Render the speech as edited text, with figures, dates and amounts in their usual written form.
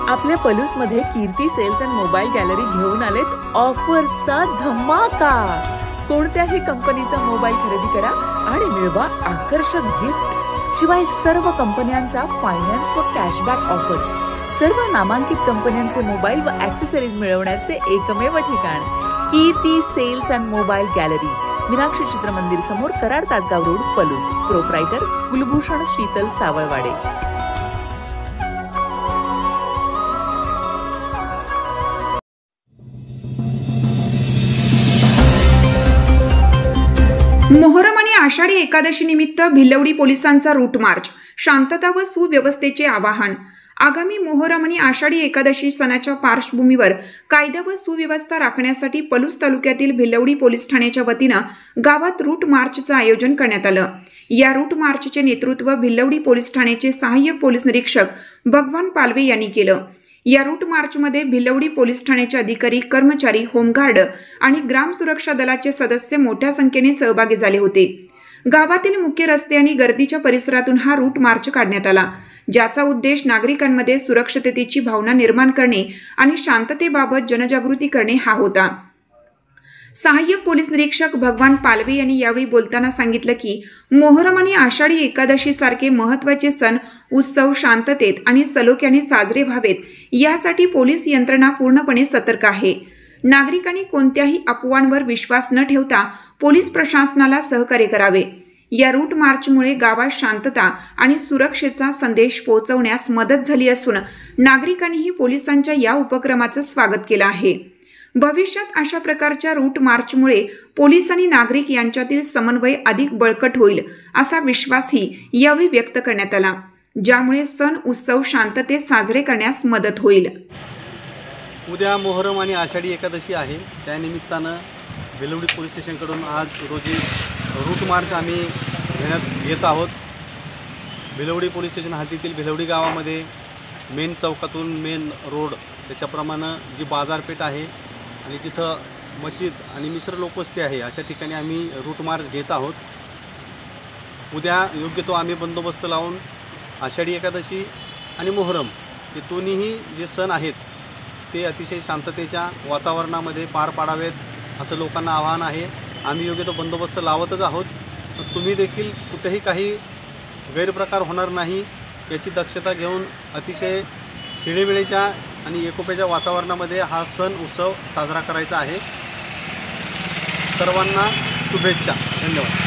आपल्या पलूसमध्ये कीर्ती sales and mobile gallery घेऊन आलेत ऑफर्सचा धमाका। कोणत्याही कंपनीचा मोबाईल खरेदी करा आणि मिळवा आकर्षक गिफ्ट। शिवाय सर्व कंपन्यांचा फायनान्स व कॅशबॅक ऑफर। सर्व नामांकित कंपन्यांचे मोबाईल व ॲक्सेसरीज मिळवण्याचे एकमेव ठिकाण Kirti sales and mobile gallery, Meenakshi Chitramandir समोर, कराड तासगाव रोड, पलूस। प्रोप्रायटर कुलभूषण शीतल सावळवाडे। मोहरम आणि आषाढी एकादशी निमित्त भिलवडी पोलिसांचा रूट मार्च, शांतता व सुव्यवस्थेचे आवाहन। आगामी मोहरम आणि आषाढी एकादशी सणाच्या पार्श्वभूमीवर कायदा व सुव्यवस्था राखण्यासाठी पलूस तालुक्यातील भिलवडी पोलीस ठाण्याच्या वतीनं गावात रूट मार्चचं आयोजन करण्यात आलं। या रूट मार्चचे नेतृत्व भिलवडी पोलीस ठाण्याचे सहाय्यक पोलीस निरीक्षक भगवान पालवे यांनी केलं। या रूट मार्चमध्ये भिलवडी पोलीस ठाण्याचे अधिकारी, कर्मचारी, होमगार्ड आणि ग्राम सुरक्षा दलाचे सदस्य मोठ्या संख्येने सहभागी झाले होते। गावातील मुख्य रस्ते आणि गर्दीच्या परिसरातून हा रूट मार्च काढण्यात आला, ज्याचा उद्देश नागरिकांमध्ये सुरक्षिततेची भावना निर्माण करणे आणि शांततेबाबत जनजागृती करणे हा होता। सहाय्यक पोलीस निरीक्षक भगवान पालवे यांनी यावेळी बोलताना सांगितलं की मोहरम आणि आषाढी एकादशी सारखे महत्त्वाचे सण उत्सव शांततेत आणि सलोख्याने साजरे व्हावेत, यासाठी पोलीस यंत्रणा पूर्णपणे सतर्क आहे। नागरिकांनी कोणत्याही अफवांवर विश्वास न ठेवता पोलीस प्रशासनाला सहकार्य करावे। या रूट मार्चमुळे गावात शांतता आणि सुरक्षेचा संदेश पोहोचवण्यास मदत झाली असून नागरिकांनीही पोलिसांच्या या उपक्रमाचं स्वागत केलं आहे। भविष्यात अशा प्रकारच्या रूट मार्चमुळे पोलीस आणि नागरिक यांच्यातील समन्वय अधिक बळकट होईल, असा विश्वासही यावेळी व्यक्त करण्यात आला, ज्यामुळे सण उत्सव शांततेत साजरे करण्यास मदत होईल। उद्या मोहरम आणि आषाढी एकादशी आहे, त्यानिमित्तानं भिलवडी पोलीस स्टेशनकडून आज रोजी रूट मार्च आम्ही घेत आहोत। भिलवडी पोलीस स्टेशन हद्दीतील भिलवडी गावामध्ये मेन चौकातून मेन रोड त्याच्याप्रमाणे जी बाजारपेठ आहे आणि तिथं मस्जिद आणि मिश्र लोकवस्ती आहे, अशा ठिकाणी आम्ही रूट मार्च घेत आहोत। उद्या योग्य तो आम्ही बंदोबस्त लावून आषाढी एकादशी आणि मोहरम हे दोन्हीही जे सण आहेत ते अतिशय शांततेच्या वातावरणामध्ये पार पाडावेत, असं लोकांना आवाहन आहे। आम्ही योग्य तो बंदोबस्त लावतच आहोत। तुम्ही देखील कुठेही काही गैरप्रकार होणार नाही याची दक्षता घेऊन अतिशय खेळीमेळीच्या आणि एकोप्याच्या वातावरणामध्ये हा सण उत्सव साजरा करायचा आहे। सर्वांना शुभेच्छा। धन्यवाद।